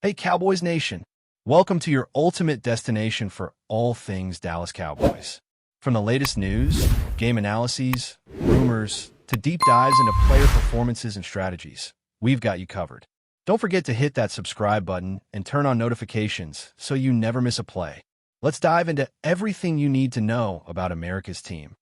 Hey, Cowboys Nation. Welcome to your ultimate destination for all things Dallas Cowboys. From the latest news, game analyses, rumors, to deep dives into player performances and strategies, we've got you covered. Don't forget to hit that subscribe button and turn on notifications so you never miss a play. Let's dive into everything you need to know about America's team.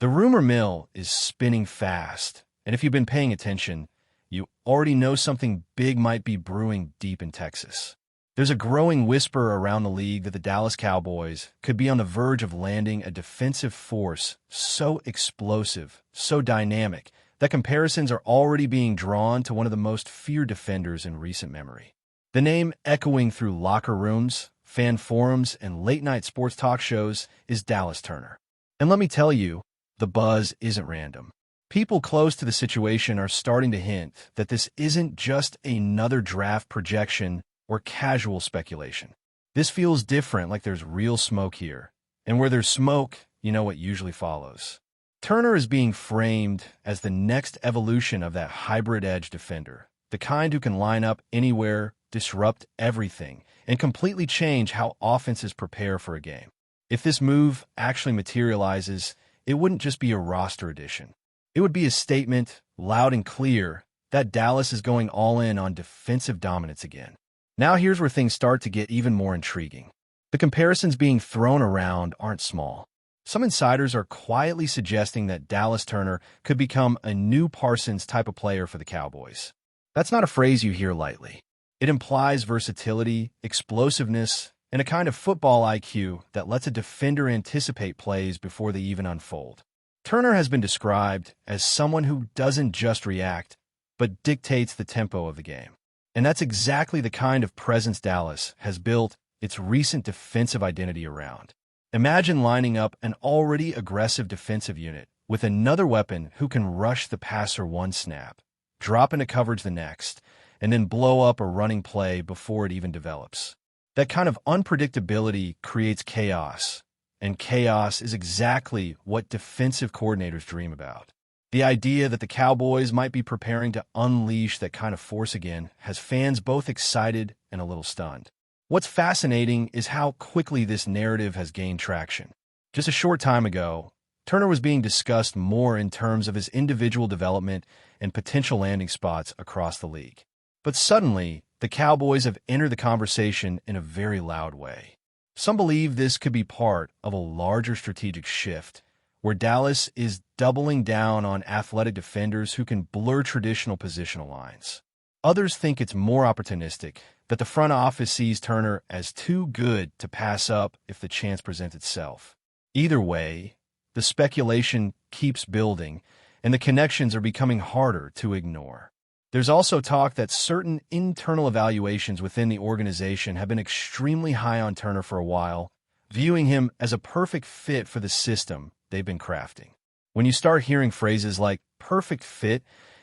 The rumor mill is spinning fast, and if you've been paying attention, you already know something big might be brewing deep in Texas. There's a growing whisper around the league that the Dallas Cowboys could be on the verge of landing a defensive force so explosive, so dynamic, that comparisons are already being drawn to one of the most feared defenders in recent memory. The name echoing through locker rooms, fan forums, and late-night sports talk shows is Dallas Turner. And let me tell you, the buzz isn't random. People close to the situation are starting to hint that this isn't just another draft projection or casual speculation. This feels different, like there's real smoke here. And where there's smoke, you know what usually follows. Turner is being framed as the next evolution of that hybrid edge defender, the kind who can line up anywhere, disrupt everything, and completely change how offenses prepare for a game. If this move actually materializes, it wouldn't just be a roster addition. It would be a statement, loud and clear, that Dallas is going all in on defensive dominance again. Now here's where things start to get even more intriguing. The comparisons being thrown around aren't small. Some insiders are quietly suggesting that Dallas Turner could become a new Parsons type of player for the Cowboys. That's not a phrase you hear lightly. It implies versatility, explosiveness, and a kind of football IQ that lets a defender anticipate plays before they even unfold. Turner has been described as someone who doesn't just react, but dictates the tempo of the game. And that's exactly the kind of presence Dallas has built its recent defensive identity around. Imagine lining up an already aggressive defensive unit with another weapon who can rush the passer one snap, drop into coverage the next, and then blow up a running play before it even develops. That kind of unpredictability creates chaos. And chaos is exactly what defensive coordinators dream about. The idea that the Cowboys might be preparing to unleash that kind of force again has fans both excited and a little stunned. What's fascinating is how quickly this narrative has gained traction. Just a short time ago, Turner was being discussed more in terms of his individual development and potential landing spots across the league. But suddenly, the Cowboys have entered the conversation in a very loud way. Some believe this could be part of a larger strategic shift, where Dallas is doubling down on athletic defenders who can blur traditional positional lines. Others think it's more opportunistic, that the front office sees Turner as too good to pass up if the chance presents itself. Either way, the speculation keeps building, and the connections are becoming harder to ignore. There's also talk that certain internal evaluations within the organization have been extremely high on Turner for a while, viewing him as a perfect fit for the system they've been crafting. When you start hearing phrases like perfect fit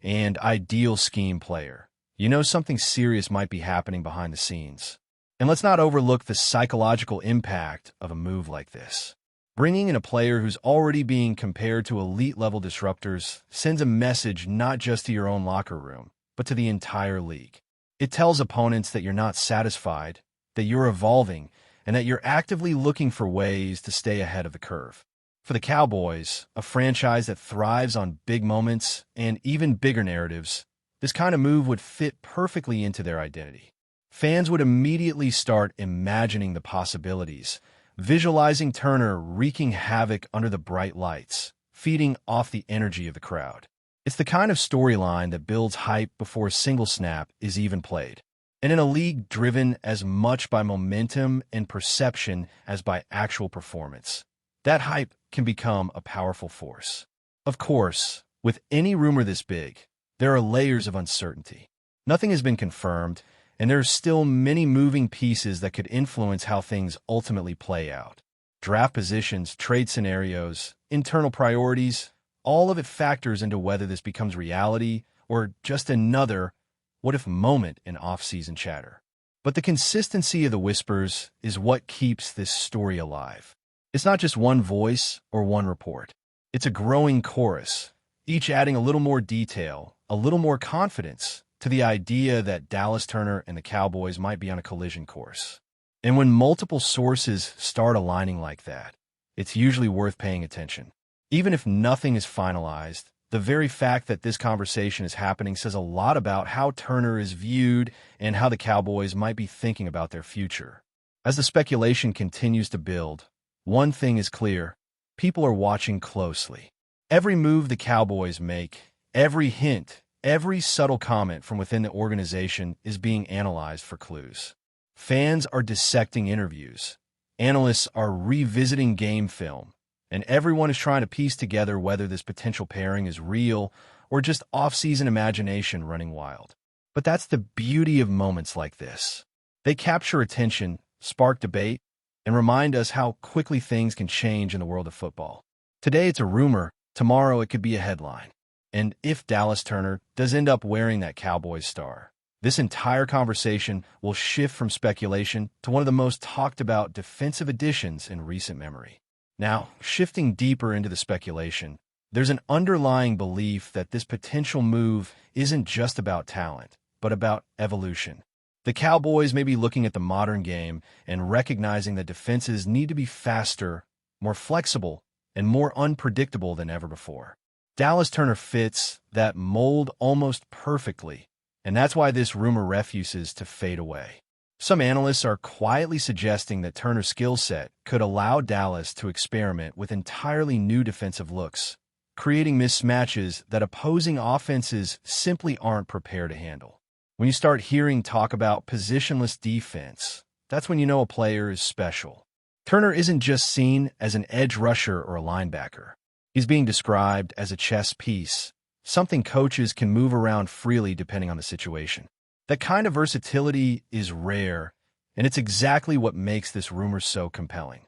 and ideal scheme player, you know something serious might be happening behind the scenes. And let's not overlook the psychological impact of a move like this. Bringing in a player who's already being compared to elite-level disruptors sends a message not just to your own locker room, but to the entire league. It tells opponents that you're not satisfied, that you're evolving, and that you're actively looking for ways to stay ahead of the curve. For the Cowboys, a franchise that thrives on big moments and even bigger narratives, this kind of move would fit perfectly into their identity. Fans would immediately start imagining the possibilities, visualizing Turner wreaking havoc under the bright lights, feeding off the energy of the crowd. It's the kind of storyline that builds hype before a single snap is even played. And in a league driven as much by momentum and perception as by actual performance, that hype can become a powerful force. Of course, with any rumor this big, there are layers of uncertainty. Nothing has been confirmed, and there are still many moving pieces that could influence how things ultimately play out. Draft positions, trade scenarios, internal priorities, all of it factors into whether this becomes reality or just another what-if moment in off-season chatter. But the consistency of the whispers is what keeps this story alive. It's not just one voice or one report. It's a growing chorus, each adding a little more detail, a little more confidence, to the idea that Dallas Turner and the Cowboys might be on a collision course. And when multiple sources start aligning like that, it's usually worth paying attention. Even if nothing is finalized, the very fact that this conversation is happening says a lot about how Turner is viewed and how the Cowboys might be thinking about their future. As the speculation continues to build, one thing is clear: people are watching closely. Every move the Cowboys make, every hint, every subtle comment from within the organization is being analyzed for clues. Fans are dissecting interviews. Analysts are revisiting game film. And everyone is trying to piece together whether this potential pairing is real or just off-season imagination running wild. But that's the beauty of moments like this. They capture attention, spark debate, and remind us how quickly things can change in the world of football. Today it's a rumor, tomorrow it could be a headline. And if Dallas Turner does end up wearing that Cowboys star, this entire conversation will shift from speculation to one of the most talked about defensive additions in recent memory. Now, shifting deeper into the speculation, there's an underlying belief that this potential move isn't just about talent, but about evolution. The Cowboys may be looking at the modern game and recognizing that defenses need to be faster, more flexible, and more unpredictable than ever before. Dallas Turner fits that mold almost perfectly, and that's why this rumor refuses to fade away. Some analysts are quietly suggesting that Turner's skill set could allow Dallas to experiment with entirely new defensive looks, creating mismatches that opposing offenses simply aren't prepared to handle. When you start hearing talk about positionless defense, that's when you know a player is special. Turner isn't just seen as an edge rusher or a linebacker. He's being described as a chess piece, something coaches can move around freely depending on the situation. That kind of versatility is rare, and it's exactly what makes this rumor so compelling.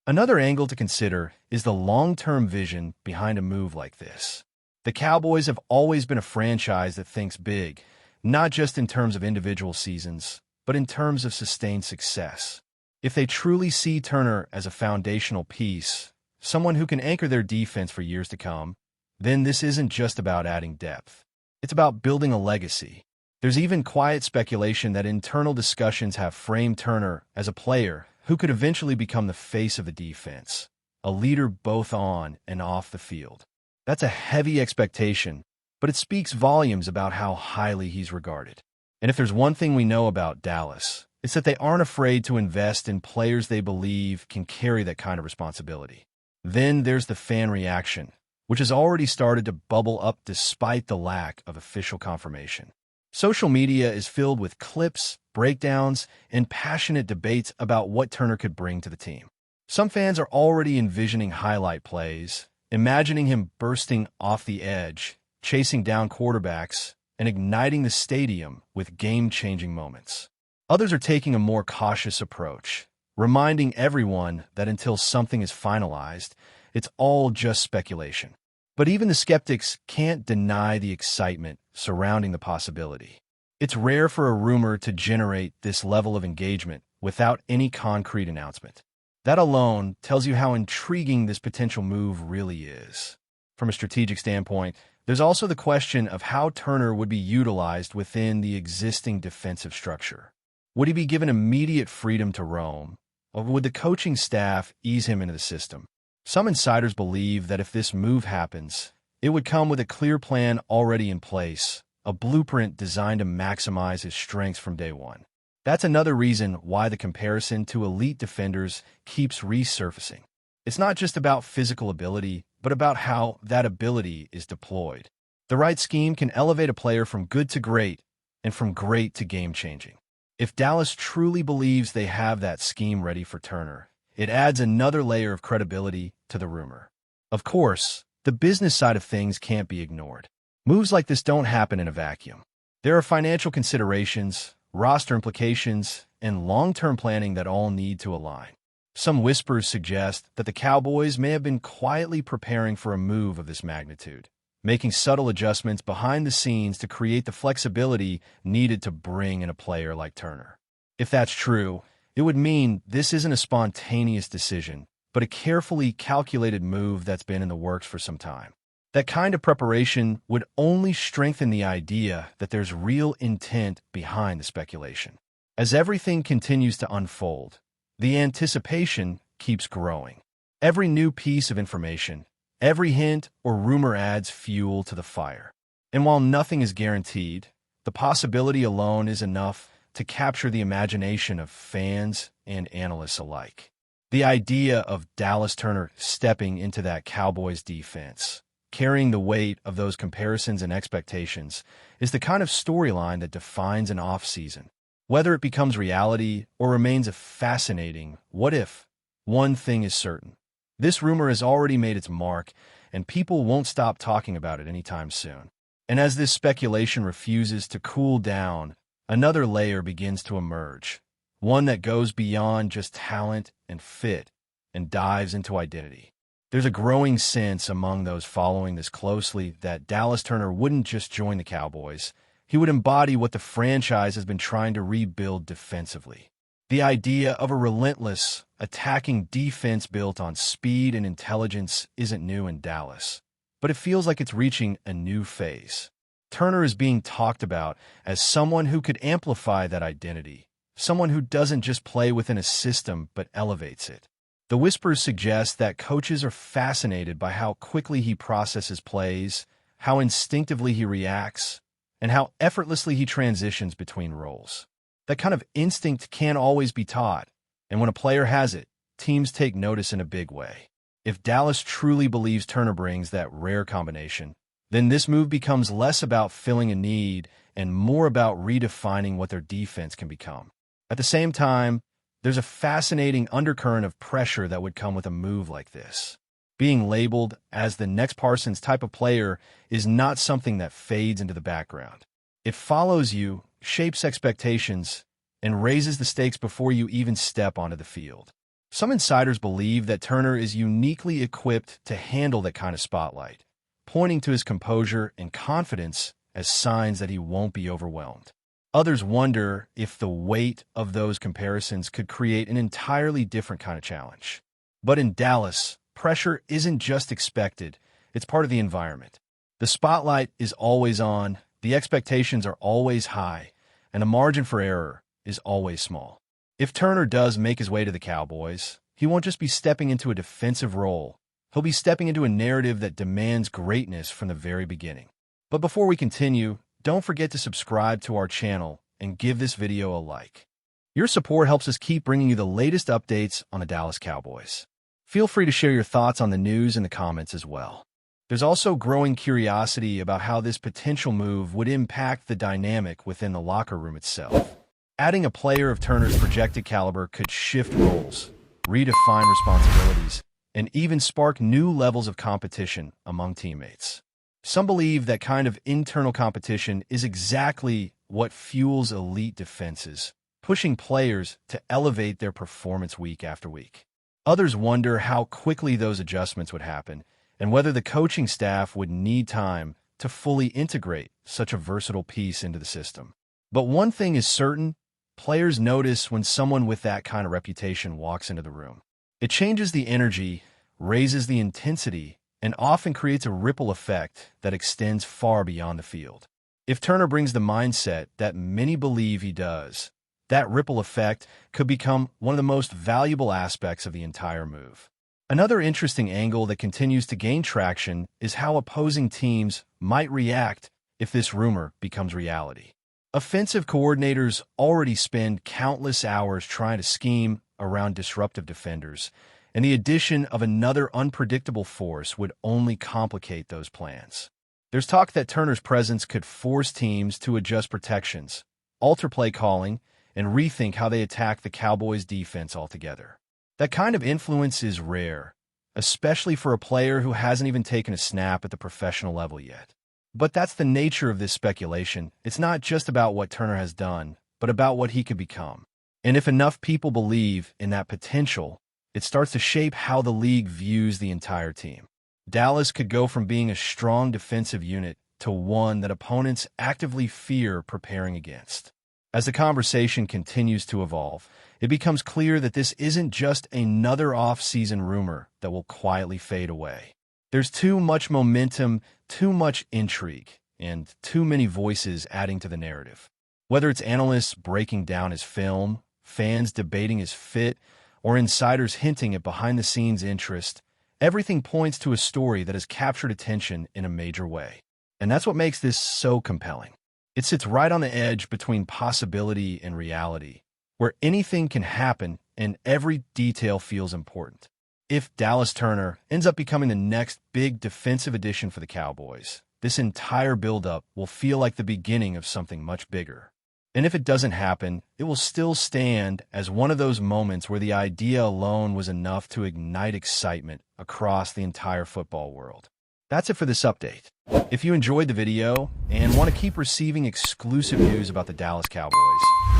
Another angle to consider is the long-term vision behind a move like this. The Cowboys have always been a franchise that thinks big, not just in terms of individual seasons, but in terms of sustained success. If they truly see Turner as a foundational piece, someone who can anchor their defense for years to come, then this isn't just about adding depth. It's about building a legacy. There's even quiet speculation that internal discussions have framed Turner as a player who could eventually become the face of the defense, a leader both on and off the field. That's a heavy expectation, but it speaks volumes about how highly he's regarded. And if there's one thing we know about Dallas, it's that they aren't afraid to invest in players they believe can carry that kind of responsibility. Then there's the fan reaction, which has already started to bubble up despite the lack of official confirmation. Social media is filled with clips, breakdowns, and passionate debates about what Turner could bring to the team. Some fans are already envisioning highlight plays, imagining him bursting off the edge, chasing down quarterbacks, and igniting the stadium with game-changing moments. Others are taking a more cautious approach, reminding everyone that until something is finalized, it's all just speculation. But even the skeptics can't deny the excitement surrounding the possibility. It's rare for a rumor to generate this level of engagement without any concrete announcement. That alone tells you how intriguing this potential move really is. From a strategic standpoint, there's also the question of how Turner would be utilized within the existing defensive structure. Would he be given immediate freedom to roam, or would the coaching staff ease him into the system? Some insiders believe that if this move happens, it would come with a clear plan already in place, a blueprint designed to maximize his strengths from day one. That's another reason why the comparison to elite defenders keeps resurfacing. It's not just about physical ability, but about how that ability is deployed. The right scheme can elevate a player from good to great, and from great to game-changing. If Dallas truly believes they have that scheme ready for Turner, it adds another layer of credibility to the rumor. Of course, the business side of things can't be ignored. Moves like this don't happen in a vacuum. There are financial considerations, roster implications, and long-term planning that all need to align. Some whispers suggest that the Cowboys may have been quietly preparing for a move of this magnitude, making subtle adjustments behind the scenes to create the flexibility needed to bring in a player like Turner. If that's true, it would mean this isn't a spontaneous decision, but a carefully calculated move that's been in the works for some time. That kind of preparation would only strengthen the idea that there's real intent behind the speculation. As everything continues to unfold, the anticipation keeps growing. Every new piece of information, every hint or rumor adds fuel to the fire. And while nothing is guaranteed, the possibility alone is enough to capture the imagination of fans and analysts alike. The idea of Dallas Turner stepping into that Cowboys defense, carrying the weight of those comparisons and expectations, is the kind of storyline that defines an offseason. Whether it becomes reality or remains a fascinating what if, one thing is certain. This rumor has already made its mark, and people won't stop talking about it anytime soon. And as this speculation refuses to cool down, another layer begins to emerge, one that goes beyond just talent and fit and dives into identity. There's a growing sense among those following this closely that Dallas Turner wouldn't just join the Cowboys. He would embody what the franchise has been trying to rebuild defensively. The idea of a relentless, attacking defense built on speed and intelligence isn't new in Dallas, but it feels like it's reaching a new phase. Turner is being talked about as someone who could amplify that identity, someone who doesn't just play within a system but elevates it. The whispers suggest that coaches are fascinated by how quickly he processes plays, how instinctively he reacts, and how effortlessly he transitions between roles. That kind of instinct can't always be taught, and when a player has it, teams take notice in a big way. If Dallas truly believes Turner brings that rare combination, then this move becomes less about filling a need and more about redefining what their defense can become. At the same time, there's a fascinating undercurrent of pressure that would come with a move like this. Being labeled as the next Parsons type of player is not something that fades into the background. It follows you, shapes expectations, and raises the stakes before you even step onto the field. Some insiders believe that Turner is uniquely equipped to handle that kind of spotlight, pointing to his composure and confidence as signs that he won't be overwhelmed. Others wonder if the weight of those comparisons could create an entirely different kind of challenge. But in Dallas, pressure isn't just expected, it's part of the environment. The spotlight is always on, the expectations are always high, and the margin for error is always small. If Turner does make his way to the Cowboys, he won't just be stepping into a defensive role. He'll be stepping into a narrative that demands greatness from the very beginning. But before we continue, don't forget to subscribe to our channel and give this video a like. Your support helps us keep bringing you the latest updates on the Dallas Cowboys. Feel free to share your thoughts on the news in the comments as well. There's also growing curiosity about how this potential move would impact the dynamic within the locker room itself. Adding a player of Turner's projected caliber could shift roles, redefine responsibilities, and even spark new levels of competition among teammates. Some believe that kind of internal competition is exactly what fuels elite defenses, pushing players to elevate their performance week after week. Others wonder how quickly those adjustments would happen and whether the coaching staff would need time to fully integrate such a versatile piece into the system. But one thing is certain, players notice when someone with that kind of reputation walks into the room. It changes the energy, raises the intensity, and often creates a ripple effect that extends far beyond the field. If Turner brings the mindset that many believe he does, that ripple effect could become one of the most valuable aspects of the entire move. Another interesting angle that continues to gain traction is how opposing teams might react if this rumor becomes reality. Offensive coordinators already spend countless hours trying to scheme around disruptive defenders, and the addition of another unpredictable force would only complicate those plans. There's talk that Turner's presence could force teams to adjust protections, alter play calling, and rethink how they attack the Cowboys' defense altogether. That kind of influence is rare, especially for a player who hasn't even taken a snap at the professional level yet. But that's the nature of this speculation. It's not just about what Turner has done, but about what he could become. And if enough people believe in that potential, it starts to shape how the league views the entire team. Dallas could go from being a strong defensive unit to one that opponents actively fear preparing against. As the conversation continues to evolve, it becomes clear that this isn't just another off-season rumor that will quietly fade away. There's too much momentum, too much intrigue, and too many voices adding to the narrative. Whether it's analysts breaking down his film, fans debating his fit, or insiders hinting at behind-the-scenes interest, everything points to a story that has captured attention in a major way. And that's what makes this so compelling. It sits right on the edge between possibility and reality, where anything can happen and every detail feels important. If Dallas Turner ends up becoming the next big defensive addition for the Cowboys, this entire buildup will feel like the beginning of something much bigger. And if it doesn't happen, it will still stand as one of those moments where the idea alone was enough to ignite excitement across the entire football world. That's it for this update. If you enjoyed the video and want to keep receiving exclusive news about the Dallas Cowboys,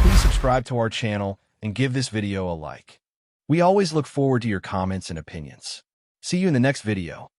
please subscribe to our channel and give this video a like. We always look forward to your comments and opinions. See you in the next video.